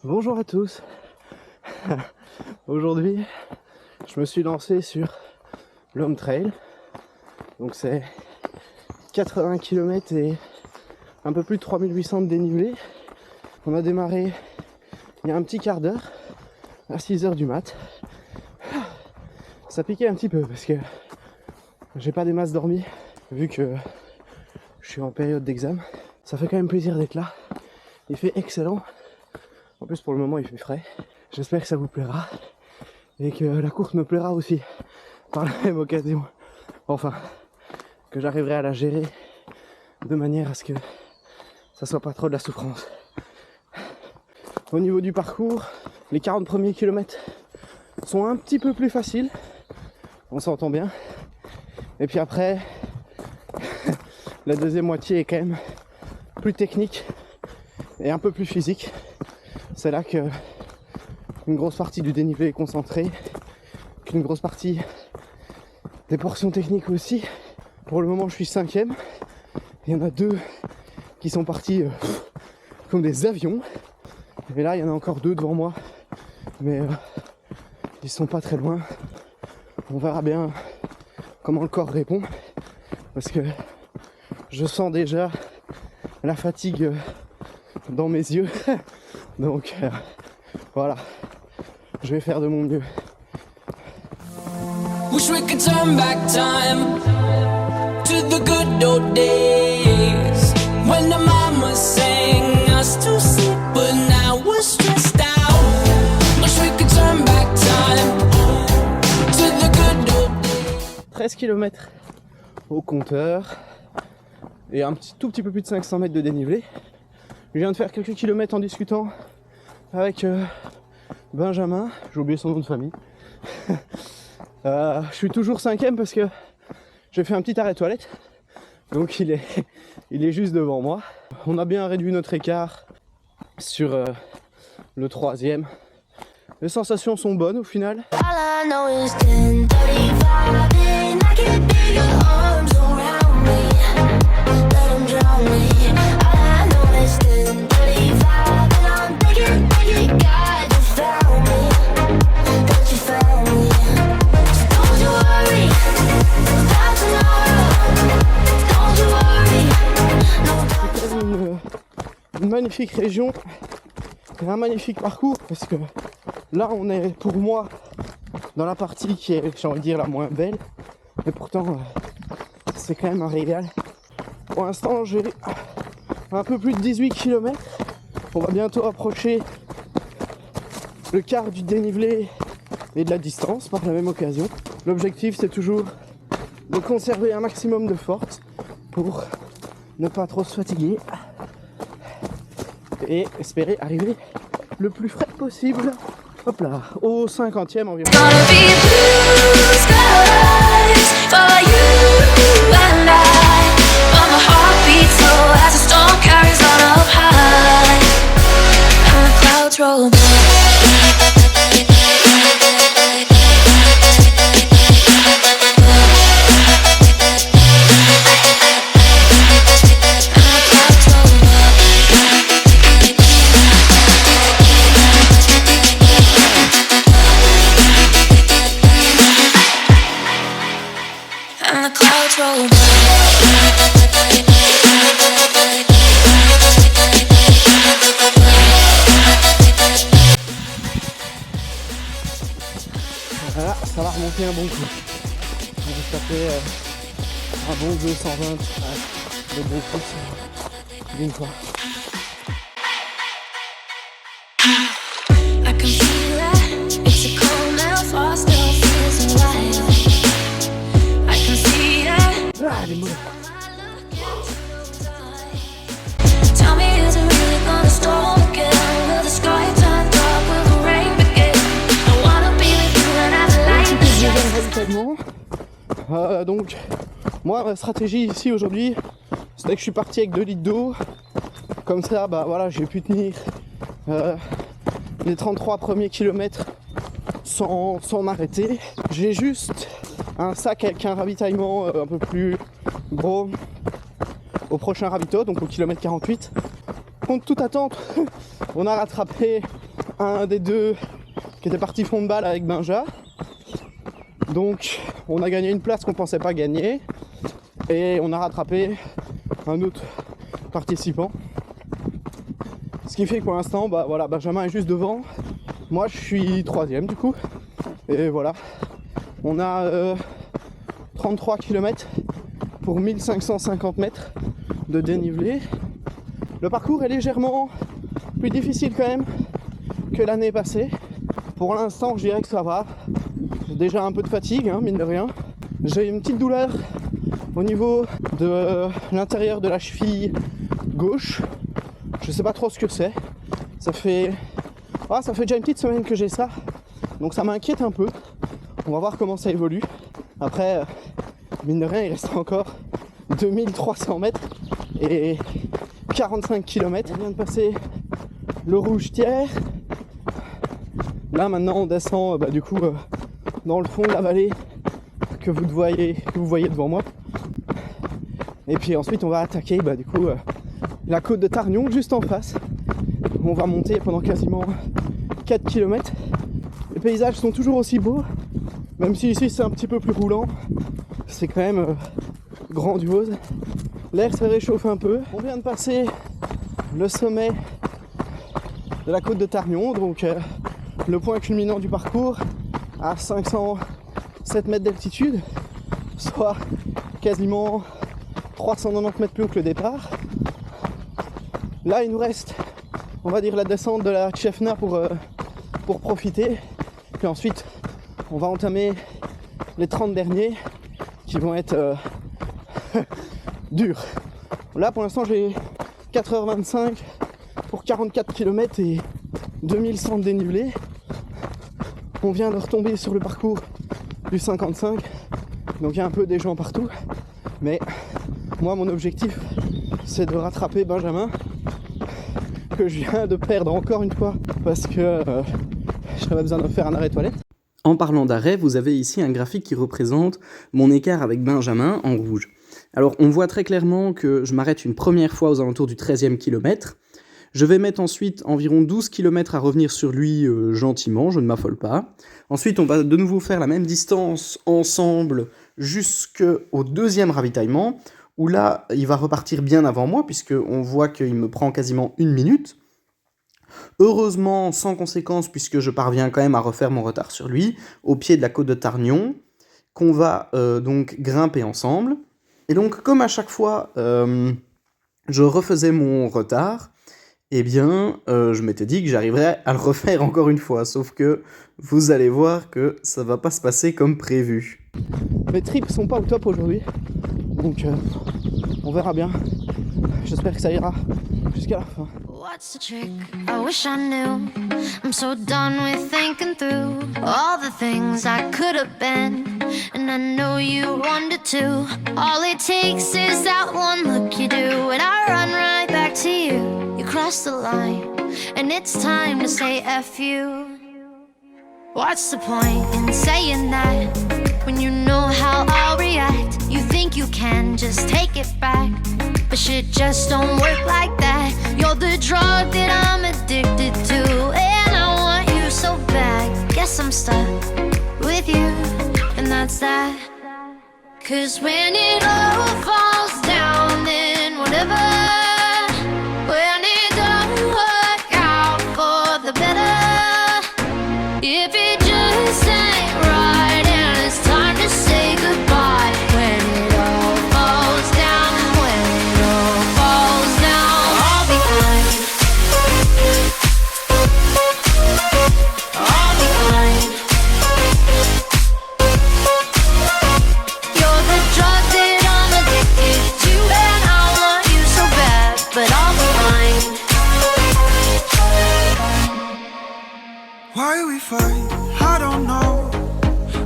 Bonjour à tous. Aujourd'hui, je me suis lancé sur l'Home Trail. Donc c'est 80 km et un peu plus de 3800 de dénivelé. On a démarré il y a un petit quart d'heure, à 6h du mat. Ça piquait un petit peu parce que j'ai pas des masses dormi, vu que je suis en période d'examen. Ça fait quand même plaisir d'être là. Il fait excellent. En plus pour le moment il fait frais. J'espère que ça vous plaira et que la course me plaira aussi par la même occasion. Enfin, que j'arriverai à la gérer de manière à ce que ça soit pas trop de la souffrance. Au niveau du parcours, les 40 premiers kilomètres sont un petit peu plus faciles, on s'entend bien. Et puis après, la deuxième moitié est quand même plus technique et un peu plus physique. C'est là que une grosse partie du dénivelé est concentrée, qu'une grosse partie des portions techniques aussi. Pour le moment je suis 5ème, il y en a 2 qui sont partis comme des avions, et là il y en a encore 2 devant moi, mais ils sont pas très loin. On verra bien comment le corps répond, parce que je sens déjà la fatigue dans mes yeux. Donc voilà, je vais faire de mon mieux. Wish we could turn back time to the good old days when the mama sang us to sleep, but now we're stressed out. Wish we could turn back time to the good old days. 13 km au compteur et tout petit peu plus de 500 mètres de dénivelé. Je viens de faire quelques kilomètres en discutant avec Benjamin, j'ai oublié son nom de famille. Je suis toujours 5ème parce que j'ai fait un petit arrêt toilette, donc il est juste devant moi. On a bien réduit notre écart sur le 3ème. Les sensations sont bonnes au final. Une magnifique région et un magnifique parcours, parce que là on est pour moi dans la partie qui est, j'ai envie de dire, la moins belle, et pourtant c'est quand même un régal. Pour l'instant j'ai un peu plus de 18 km, on va bientôt approcher le quart du dénivelé et de la distance par la même occasion. L'objectif c'est toujours de conserver un maximum de force pour ne pas trop se fatiguer et espérer arriver le plus frais possible. Hop là, au 50e environ. Voilà, ça va remonter un bon coup. On va se taper un bon 220 de gros pouces d'une fois. Ah, les mots. Donc moi ma stratégie ici aujourd'hui, c'est que je suis parti avec 2 litres d'eau. Comme ça bah voilà, j'ai pu tenir les 33 premiers kilomètres sans m'arrêter. J'ai juste un sac avec un ravitaillement un peu plus gros au prochain ravito, donc au kilomètre 48. Contre toute attente, on a rattrapé un des deux qui était parti fond de balle avec Benja. Donc on a gagné une place qu'on pensait pas gagner et on a rattrapé un autre participant. Ce qui fait que pour l'instant, bah voilà, Benjamin est juste devant. Moi je suis troisième du coup. Et voilà, on a 33 km pour 1550 mètres de dénivelé. Le parcours est légèrement plus difficile quand même que l'année passée. Pour l'instant, je dirais que ça va. J'ai déjà un peu de fatigue, hein, mine de rien. J'ai une petite douleur au niveau de l'intérieur de la cheville gauche. Je sais pas trop ce que c'est. Ça fait déjà une petite semaine que j'ai ça. Donc ça m'inquiète un peu. On va voir comment ça évolue. Après, mine de rien, il reste encore 2300 mètres et 45 km. On vient de passer le Rouge-Tiers. Là maintenant on descend du coup dans le fond de la vallée que vous voyez devant moi. Et puis ensuite on va attaquer du coup la côte de Tarnion juste en face. On va monter pendant quasiment 4 km. Les paysages sont toujours aussi beaux, même si ici c'est un petit peu plus roulant. C'est quand même grandiose. L'air se réchauffe un peu. On vient de passer le sommet de la côte de Tarnion, donc le point culminant du parcours à 507 mètres d'altitude, soit quasiment 390 mètres plus haut que le départ. Là il nous reste, on va dire, la descente de la Tchefna pour profiter. Puis ensuite on va entamer les 30 derniers qui vont être durs. Là pour l'instant j'ai 4h25 pour 44 km et 2100 de dénivelé. On vient de retomber sur le parcours du 55, donc il y a un peu des gens partout. Mais moi mon objectif c'est de rattraper Benjamin, que je viens de perdre encore une fois parce que j'avais besoin de faire un arrêt toilette. En parlant d'arrêt, vous avez ici un graphique qui représente mon écart avec Benjamin en rouge. Alors on voit très clairement que je m'arrête une première fois aux alentours du 13e kilomètre. Je vais mettre ensuite environ 12 km à revenir sur lui gentiment, je ne m'affole pas. Ensuite on va de nouveau faire la même distance ensemble jusqu'au deuxième ravitaillement, où là il va repartir bien avant moi, puisqu'on voit qu'il me prend quasiment 1 minute. Heureusement sans conséquence, puisque je parviens quand même à refaire mon retard sur lui, au pied de la côte de Tarnion, qu'on va donc grimper ensemble. Et donc comme à chaque fois je refaisais mon retard, eh bien je m'étais dit que j'arriverais à le refaire encore une fois, sauf que vous allez voir que ça va pas se passer comme prévu. Mes tripes sont pas au top aujourd'hui, donc on verra bien. J'espère que ça ira jusqu'à la fin. What's the trick? I wish I knew. I'm so done with thinking through all the things I could have been, and I know you wanted to. All it takes is that one look you do, and I run right back to you. You cross the line, and it's time to say F you. What's the point in saying that when you know how I'll react? You think you can just take it back, but shit just don't work like that. You're the drug that I'm addicted to, and I want you so bad. Guess I'm stuck with you, and that's that. 'Cause when it all falls down, then whatever. When it don't work out for the better, if it just ain't right and it's time to say goodbye. When it all falls down, when it all falls down, I'll be fine. I'll be fine. You're the drug that I'm addicted to, and I want you so bad, but I'll be fine. Why we fight? I don't know.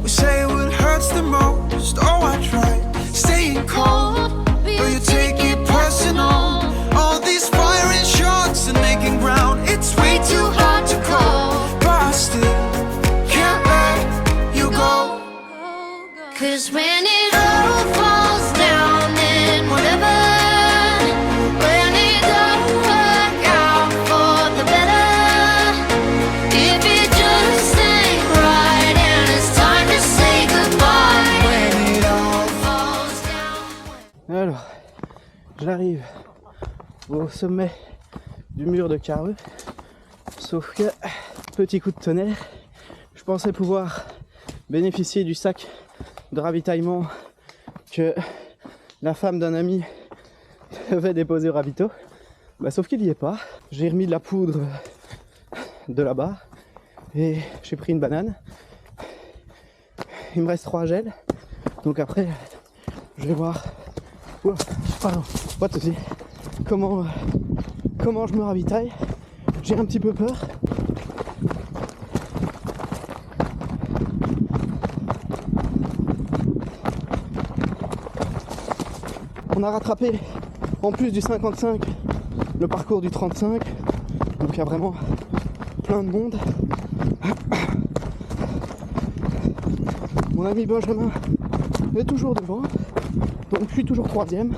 We say what hurts the most. Oh, I try staying cold, but you take it personal. All these firing shots and making ground, it's way too hard to call. But I still can't let you go. 'Cause when it all falls down, then whatever. When it don't work out for the better, J'arrive au sommet du mur de Carreux, sauf que, petit coup de tonnerre, je pensais pouvoir bénéficier du sac de ravitaillement que la femme d'un ami devait déposer au ravito. Sauf qu'il n'y est pas. J'ai remis de la poudre de là-bas et j'ai pris une banane. Il me reste 3 gels. Donc après, je vais voir. Oh, pardon, pas de soucis. Comment je me ravitaille. J'ai un petit peu peur. On a rattrapé, en plus du 55, le parcours du 35. Donc il y a vraiment plein de monde. Mon ami Benjamin est toujours devant. Donc je suis toujours 3ème.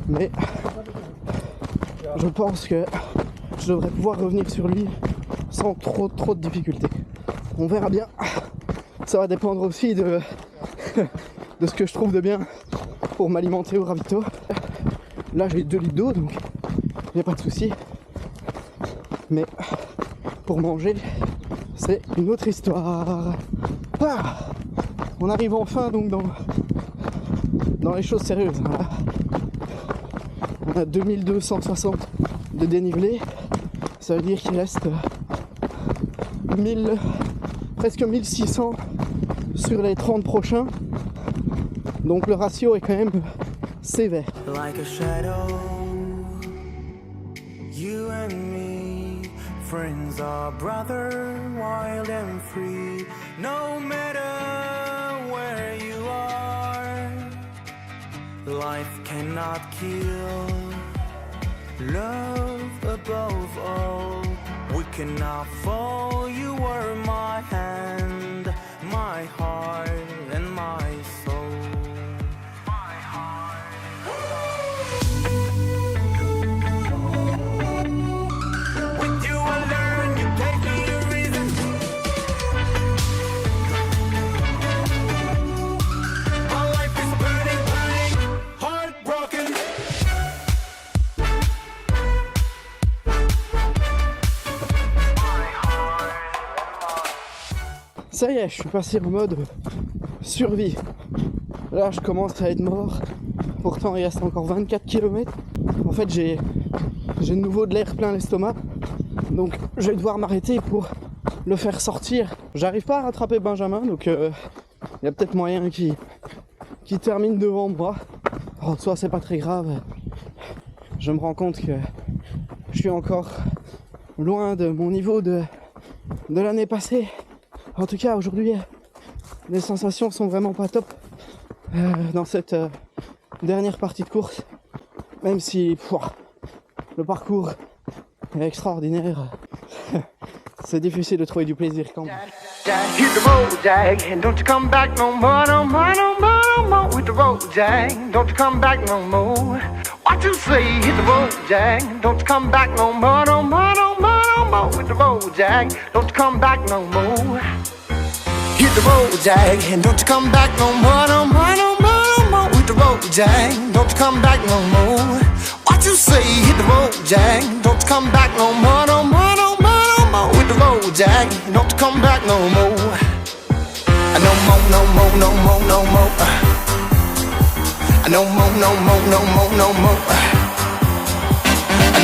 Mais je pense que je devrais pouvoir revenir sur lui sans trop de difficultés. On verra bien. Ça va dépendre aussi de ce que je trouve de bien pour m'alimenter au ravito. Là j'ai 2 litres d'eau, donc il n'y a pas de souci. Mais pour manger, c'est une autre histoire. Ah, on arrive enfin donc dans les choses sérieuses. Voilà. On a 2260 de dénivelé. Ça veut dire qu'il reste presque 1600 sur les 30 prochains. Donc le ratio est quand même sévère. Like a shadow, you and me, friends are brother, wild and free. No matter where you are, life cannot kill. Love above all, we cannot fall. You were my hand, my heart, and my soul. Ça y est, je suis passé en mode survie. Là, je commence à être mort. Pourtant, il reste encore 24 km. En fait, j'ai de nouveau de l'air plein l'estomac. Donc, je vais devoir m'arrêter pour le faire sortir. J'arrive pas à rattraper Benjamin, donc il y a peut-être moyen qu'il termine devant moi. En soi, c'est pas très grave. Je me rends compte que je suis encore loin de mon niveau de l'année passée. En tout cas, aujourd'hui, les sensations sont vraiment pas top dans cette dernière partie de course. Même si le parcours est extraordinaire, c'est difficile de trouver du plaisir quand même. Hit the road, Jack, and don't you come back no more, no more, no more, no more. Hit the road, Jack, don't you come back no more. What you say? Hit the road, Jack, don't you come back no more, no more, no more, no more. Hit the road, Jack, don't you come back no more. Hit the road, Jack, and don't you come back no more, no more, no more, no more. Hit the road, Jack, don't you come back no more. What you say? Hit the road, Jack, don't you come back no more, no more, no more, no more. Hit the road, Jack, don't you come back no more. No more, no more, no more, no more. No more, no more, no more, no more.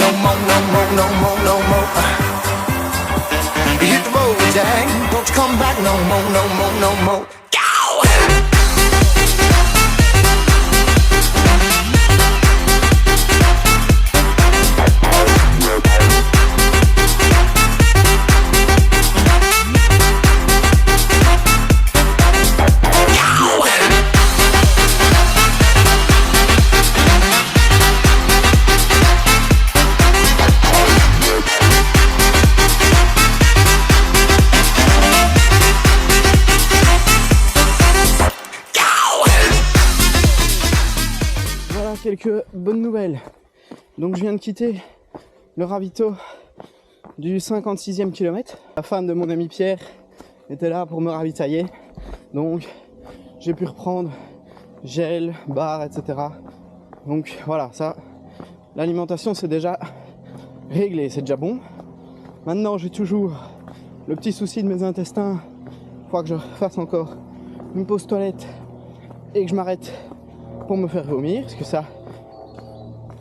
No more, no more, no more, no more. Hit the road, Jack, don't you come back no more, no more, no more. Go! Quelques bonnes nouvelles. Donc je viens de quitter le ravito du 56e kilomètre. La femme de mon ami Pierre était là pour me ravitailler. Donc j'ai pu reprendre gel, barre, etc. Donc voilà, ça, l'alimentation c'est déjà réglé, c'est déjà bon. Maintenant j'ai toujours le petit souci de mes intestins. Il faut que je fasse encore une pause toilette et que je m'arrête pour me faire vomir, parce que ça,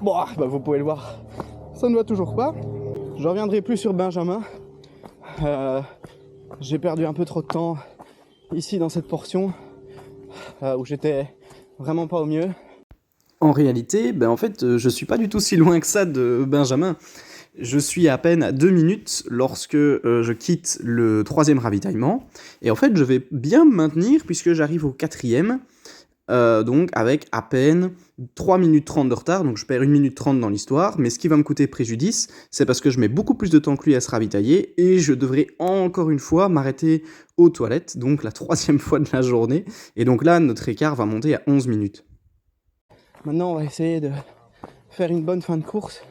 bon, bah vous pouvez le voir, ça ne va toujours pas. Je reviendrai plus sur Benjamin. J'ai perdu un peu trop de temps ici dans cette portion où j'étais vraiment pas au mieux. En réalité, en fait, je suis pas du tout si loin que ça de Benjamin. Je suis à peine à 2 minutes lorsque je quitte le 3e ravitaillement. Et en fait, je vais bien me maintenir puisque j'arrive au 4e. Donc avec à peine 3 minutes 30 de retard, donc je perds 1 minute 30 dans l'histoire, mais ce qui va me coûter préjudice, c'est parce que je mets beaucoup plus de temps que lui à se ravitailler, et je devrais encore une fois m'arrêter aux toilettes, donc la 3e fois de la journée, et donc là notre écart va monter à 11 minutes. Maintenant on va essayer de faire une bonne fin de course,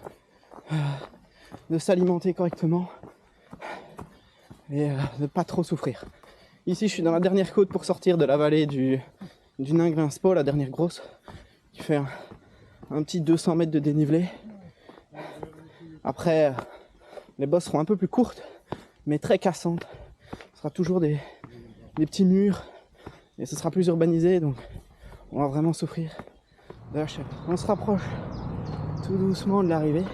de s'alimenter correctement, et de ne pas trop souffrir. Ici je suis dans la dernière côte pour sortir de la vallée du Ningrinspo, la dernière grosse, qui fait un petit 200 mètres de dénivelé. Après, les bosses seront un peu plus courtes, mais très cassantes. Ce sera toujours des petits murs, et ce sera plus urbanisé, donc on va vraiment souffrir de la chaleur. On se rapproche tout doucement de l'arrivée.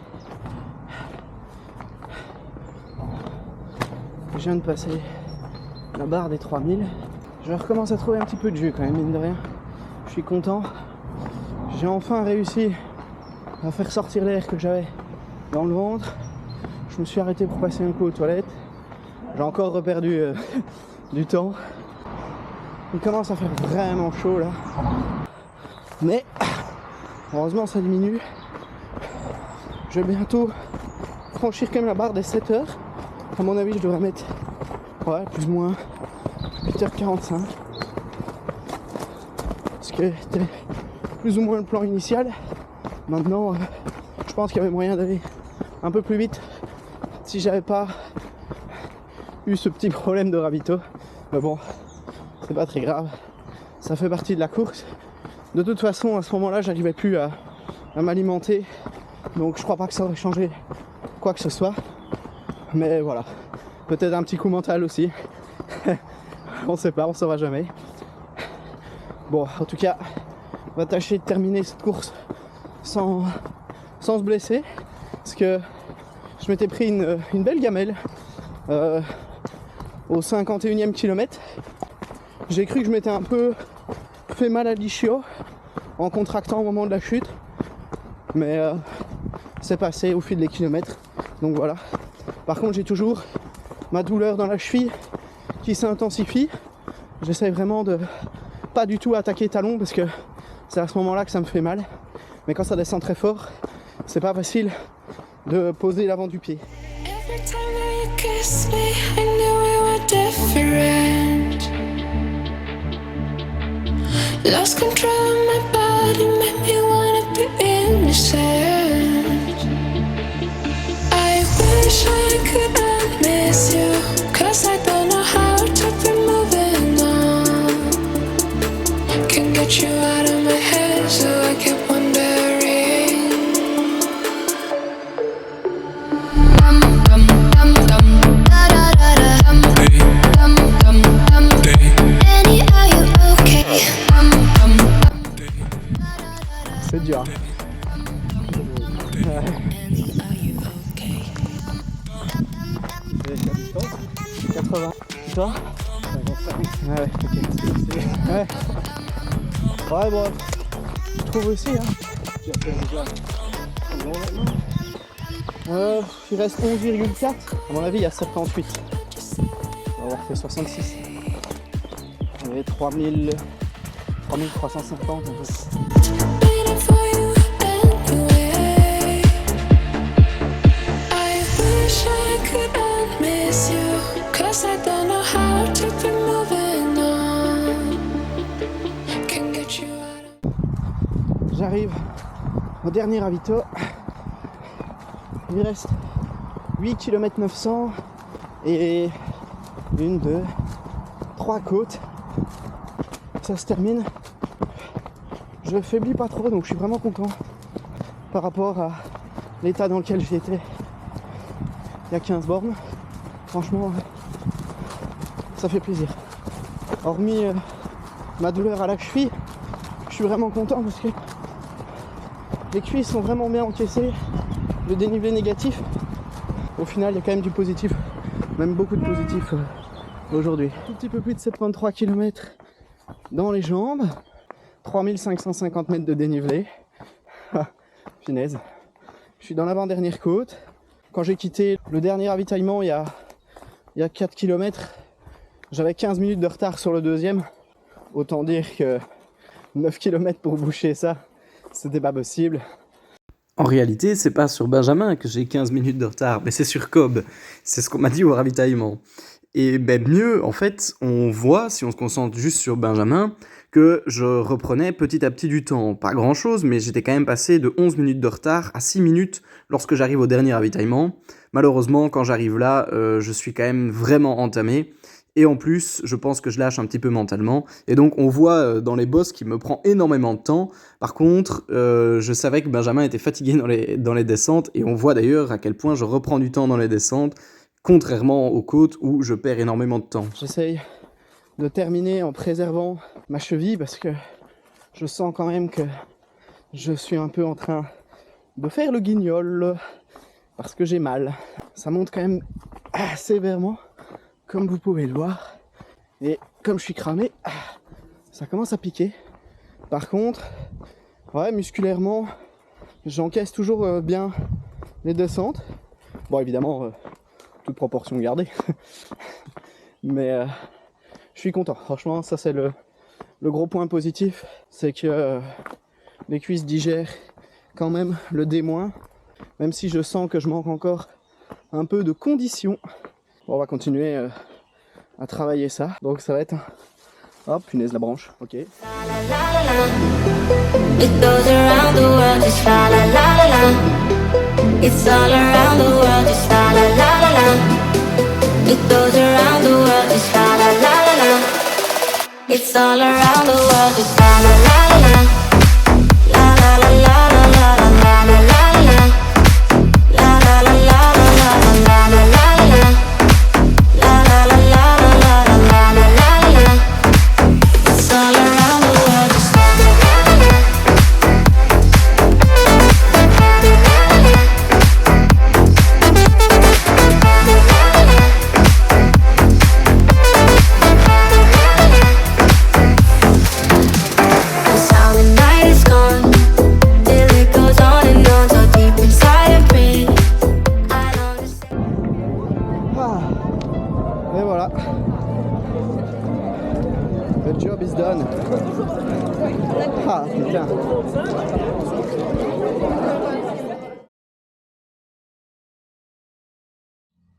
Je viens de passer la barre des 3000. Je recommence à trouver un petit peu de jus quand même, mine de rien. Je suis content. J'ai enfin réussi à faire sortir l'air que j'avais dans le ventre. Je me suis arrêté pour passer un coup aux toilettes. J'ai encore reperdu du temps. Il commence à faire vraiment chaud là. Mais heureusement ça diminue. Je vais bientôt franchir quand même la barre des 7 heures. À mon avis je devrais mettre plus ou moins 8h45, ce qui était plus ou moins le plan initial. Maintenant je pense qu'il y avait moyen d'aller un peu plus vite si j'avais pas eu ce petit problème de ravito, mais bon, c'est pas très grave, ça fait partie de la course. De toute façon à ce moment là j'arrivais plus à m'alimenter, donc je crois pas que ça aurait changé quoi que ce soit, mais voilà, peut-être un petit coup mental aussi. On sait pas, on saura jamais. Bon, en tout cas, on va tâcher de terminer cette course sans se blesser, parce que je m'étais pris une belle gamelle au 51e kilomètre. J'ai cru que je m'étais un peu fait mal à l'ischio en contractant au moment de la chute, mais c'est passé au fil des kilomètres, donc voilà. Par contre, j'ai toujours ma douleur dans la cheville qui s'intensifie. J'essaie vraiment de pas du tout attaquer talon parce que c'est à ce moment-là que ça me fait mal. Mais quand ça descend très fort, c'est pas facile de poser l'avant du pied. Every time that you kissed me, I knew we were different. Lost control of my body, made me wanna be innocent. I wish I could miss you, 'cause I don't know how to be moving on. Can't get you out of my head, so I keep wondering. Dum dum dum dum, da da da da. Dum dum dum dum. Annie, are you okay? Dum dum dum. C'est dur. Annie, are you okay? 80. Toi? Ouais, ok. Ouais. Ouais, bon. Je trouve aussi, hein. Il reste 11,4. À mon avis, il y a 78. On va avoir fait 66. Il y avait 3350. Waiting for you anyway. I wish I could miss you, 'cause I don't know how to be moving on. Can't get you out of. J'arrive au dernier ravito. Il reste 8 km 900 et 1, 2, 3 côtes. Ça se termine. Je faiblis pas trop, donc je suis vraiment content. par rapport à l'état dans lequel j'étais il y a 15 bornes. Franchement, ça fait plaisir. Hormis ma douleur à la cheville, je suis vraiment content parce que les cuisses sont vraiment bien encaissées. Le dénivelé négatif, au final il y a quand même du positif, même beaucoup de positif aujourd'hui. Un petit peu plus de 73 km dans les jambes, 3550 mètres de dénivelé. Finesse. Je suis dans l'avant-dernière côte. Quand j'ai quitté le dernier ravitaillement il y a 4 km, j'avais 15 minutes de retard sur le deuxième. Autant dire que 9 km pour boucher ça, c'était pas possible. En réalité, c'est pas sur Benjamin que j'ai 15 minutes de retard, mais c'est sur Cobb. C'est ce qu'on m'a dit au ravitaillement. Et ben mieux, en fait, on voit, si on se concentre juste sur Benjamin, que je reprenais petit à petit du temps. Pas grand chose, mais j'étais quand même passé de 11 minutes de retard à 6 minutes lorsque j'arrive au dernier ravitaillement. Malheureusement, quand j'arrive là, je suis quand même vraiment entamé. Et en plus, je pense que je lâche un petit peu mentalement. Et donc, on voit dans les bosses qu'il me prend énormément de temps. Par contre, je savais que Benjamin était fatigué dans les descentes. Et on voit d'ailleurs à quel point je reprends du temps dans les descentes, contrairement aux côtes où je perds énormément de temps. J'essaye de terminer en préservant ma cheville parce que je sens quand même que je suis un peu en train de faire le guignol parce que j'ai mal. Ça monte quand même sévèrement, comme vous pouvez le voir. Et comme je suis cramé, ça commence à piquer. Par contre, ouais, musculairement, j'encaisse toujours bien les descentes. Bon, évidemment, toute proportion gardée. Mais je suis content. Franchement, ça c'est le gros point positif. C'est que les cuisses digèrent quand même le D-. Même si je sens que je manque encore un peu de condition. Bon, on va continuer à travailler ça. Donc ça va être... Hop, punaise la branche, ok. It goes around the world, just la la la la la. It's all around the world, just la la la la la. It goes around the world, just la la la la la. It's all around the world, just la la la la la. La la la la la la la la la la. La la la la la la la la la la. La la la la la la la la la la. It's all around the world, just la la la la la. The silent night is gone, till it goes on and on, so deep inside of me. I long to say. Et voilà. The job is done. Ah putain.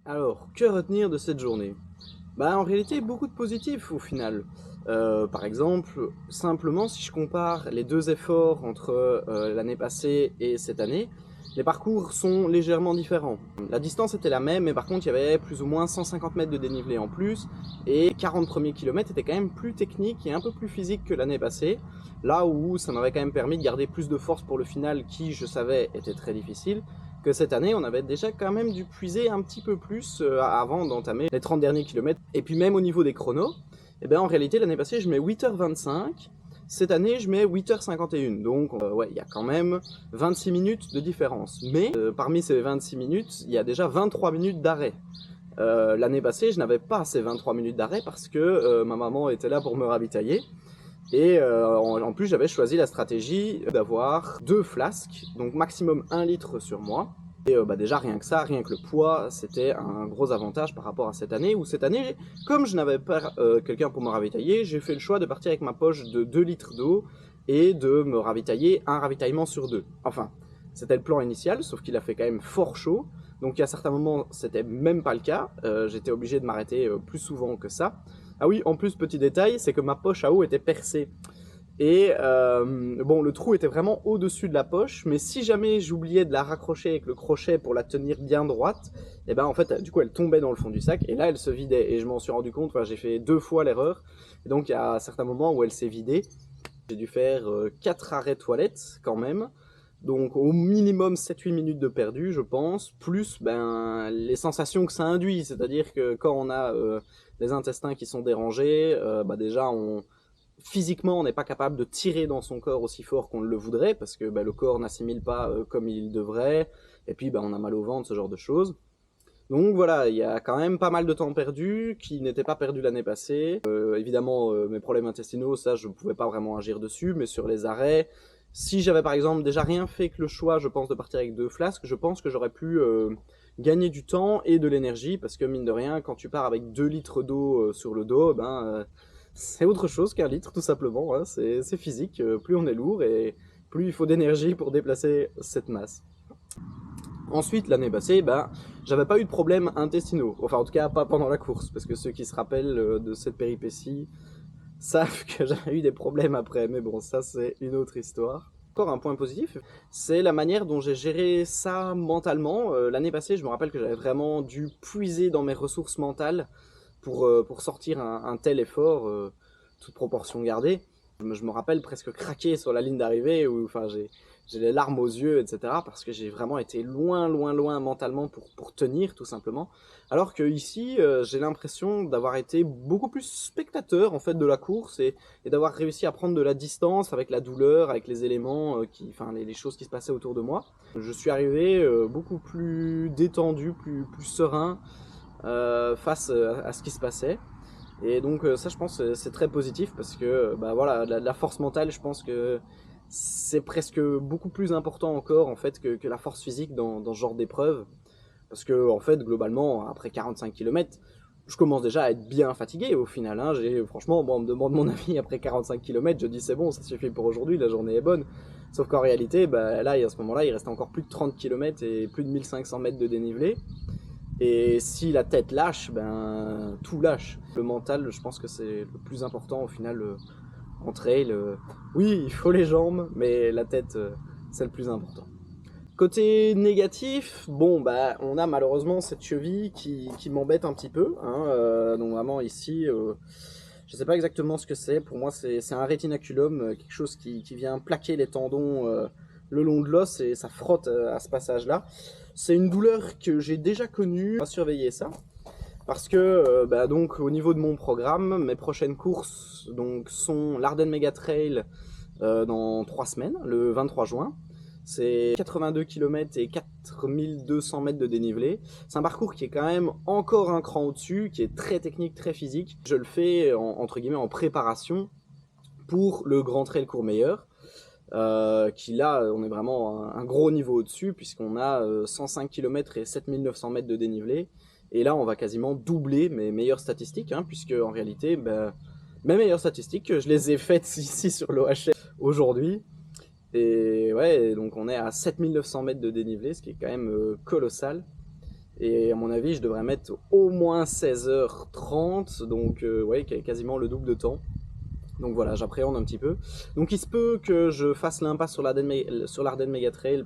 Alors, que retenir de cette journée? Bah en réalité beaucoup de positifs au final. Par exemple, simplement si je compare les deux efforts entre l'année passée et cette année, les parcours sont légèrement différents. La distance était la même, mais par contre il y avait plus ou moins 150 mètres de dénivelé en plus, et 40 premiers kilomètres étaient quand même plus techniques et un peu plus physiques que l'année passée, là où ça m'avait quand même permis de garder plus de force pour le final qui, je savais, était très difficile, que cette année on avait déjà quand même dû puiser un petit peu plus avant d'entamer les 30 derniers kilomètres. Et puis même au niveau des chronos, eh ben, en réalité l'année passée je mets 8h25, cette année je mets 8h51, donc ouais, il y a quand même 26 minutes de différence. Mais parmi ces 26 minutes, il y a déjà 23 minutes d'arrêt. L'année passée je n'avais pas ces 23 minutes d'arrêt parce que ma maman était là pour me ravitailler. Et en plus j'avais choisi la stratégie d'avoir 2 flasques, donc maximum 1 litre sur moi. Et bah déjà rien que ça, rien que le poids, c'était un gros avantage par rapport à cette année, où cette année, comme je n'avais pas quelqu'un pour me ravitailler, j'ai fait le choix de partir avec ma poche de 2 litres d'eau et de me ravitailler un ravitaillement sur 2. Enfin, c'était le plan initial, sauf qu'il a fait quand même fort chaud, donc à certains moments c'était même pas le cas, j'étais obligé de m'arrêter plus souvent que ça. Ah oui, en plus, petit détail, c'est que ma poche à eau était percée. Et bon, le trou était vraiment au-dessus de la poche, mais si jamais j'oubliais de la raccrocher avec le crochet pour la tenir bien droite, et ben en fait, du coup, elle tombait dans le fond du sac, et là, elle se vidait. Et je m'en suis rendu compte, enfin, j'ai fait 2 fois l'erreur, et donc à certains moments où elle s'est vidée, j'ai dû faire 4 arrêts toilettes quand même. Donc au minimum 7-8 minutes de perdu, je pense, plus les sensations que ça induit. C'est-à-dire que quand on a les intestins qui sont dérangés, déjà physiquement on n'est pas capable de tirer dans son corps aussi fort qu'on le voudrait, parce que le corps n'assimile pas comme il devrait, et puis on a mal au ventre, ce genre de choses. Donc voilà, il y a quand même pas mal de temps perdu, qui n'était pas perdu l'année passée. Évidemment, mes problèmes intestinaux, ça je ne pouvais pas vraiment agir dessus, mais sur les arrêts, si j'avais par exemple déjà rien fait que le choix, je pense, de partir avec 2 flasques, je pense que j'aurais pu gagner du temps et de l'énergie, parce que mine de rien, quand tu pars avec 2 litres d'eau sur le dos, c'est autre chose qu'un litre tout simplement, hein. C'est physique, plus on est lourd et plus il faut d'énergie pour déplacer cette masse. Ensuite, l'année passée, j'avais pas eu de problèmes intestinaux, enfin en tout cas pas pendant la course, parce que ceux qui se rappellent de cette péripétie savent que j'avais eu des problèmes après, mais bon, ça c'est une autre histoire. Encore un point positif, c'est la manière dont j'ai géré ça mentalement. L'année passée, je me rappelle que j'avais vraiment dû puiser dans mes ressources mentales pour sortir un tel effort, toute proportion gardée. Je me rappelle presque craquer sur la ligne d'arrivée, où j'ai les larmes aux yeux, etc. parce que j'ai vraiment été loin mentalement pour tenir, tout simplement. Alors que ici, j'ai l'impression d'avoir été beaucoup plus spectateur en fait de la course et d'avoir réussi à prendre de la distance avec la douleur, avec les éléments, les choses qui se passaient autour de moi. Je suis arrivé beaucoup plus détendu, plus serein face à ce qui se passait. Et donc ça, je pense, c'est très positif parce que la force mentale, je pense que c'est presque beaucoup plus important encore en fait que la force physique dans ce genre d'épreuve. Parce que en fait, globalement, après 45 km, je commence déjà à être bien fatigué au final. Hein. Franchement, on me demande mon avis après 45 km, je dis c'est bon, ça suffit pour aujourd'hui, la journée est bonne. Sauf qu'en réalité, là, à ce moment-là, il reste encore plus de 30 km et plus de 1500 mètres de dénivelé. Et si la tête lâche, tout lâche. Le mental, je pense que c'est le plus important au final en trail. Oui, il faut les jambes, mais la tête, c'est le plus important. Côté négatif, on a malheureusement cette cheville qui m'embête un petit peu. Hein, donc vraiment ici, je ne sais pas exactement ce que c'est. Pour moi, c'est un rétinaculum, quelque chose qui vient plaquer les tendons le long de l'os et ça frotte à ce passage-là. C'est une douleur que j'ai déjà connue. On va surveiller ça. Parce que donc au niveau de mon programme, mes prochaines courses sont l'Ardenne Mega Trail dans 3 semaines, le 23 juin. C'est 82 km et 4200 mètres de dénivelé. C'est un parcours qui est quand même encore un cran au-dessus, qui est très technique, très physique. Je le fais entre guillemets en préparation pour le Grand Trail Courmayeur. Qui là, on est vraiment un gros niveau au-dessus, puisqu'on a 105 km et 7900 mètres de dénivelé. Et là, on va quasiment doubler mes meilleures statistiques, hein, puisque en réalité, mes meilleures statistiques, je les ai faites ici sur l'OHL aujourd'hui. Et ouais, donc on est à 7900 mètres de dénivelé, ce qui est quand même colossal. Et à mon avis, je devrais mettre au moins 16h30, donc ouais, quasiment le double de temps. Donc voilà, j'appréhende un petit peu. Donc il se peut que je fasse l'impasse sur l'Ardenne Mega Trail,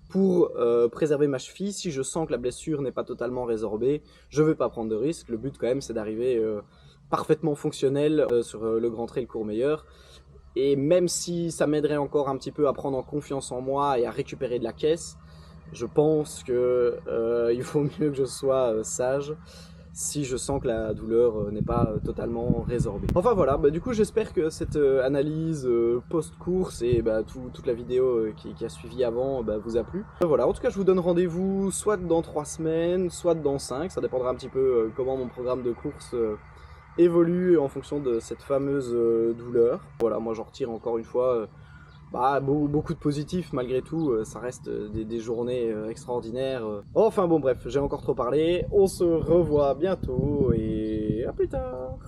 pour préserver ma cheville. Si je sens que la blessure n'est pas totalement résorbée, je ne vais pas prendre de risque. Le but quand même, c'est d'arriver parfaitement fonctionnel sur le Grand Trail Courmayeur. Et même si ça m'aiderait encore un petit peu à prendre en confiance en moi et à récupérer de la caisse, je pense que il vaut mieux que je sois sage si je sens que la douleur n'est pas totalement résorbée. Enfin voilà, du coup j'espère que cette analyse post-course et toute la vidéo qui a suivi avant vous a plu. Voilà, en tout cas je vous donne rendez-vous soit dans 3 semaines, soit dans 5, ça dépendra un petit peu comment mon programme de course évolue en fonction de cette fameuse douleur. Voilà, moi j'en retire encore une fois beaucoup de positifs malgré tout, ça reste des journées extraordinaires. Enfin bon bref, j'ai encore trop parlé, on se revoit bientôt et à plus tard.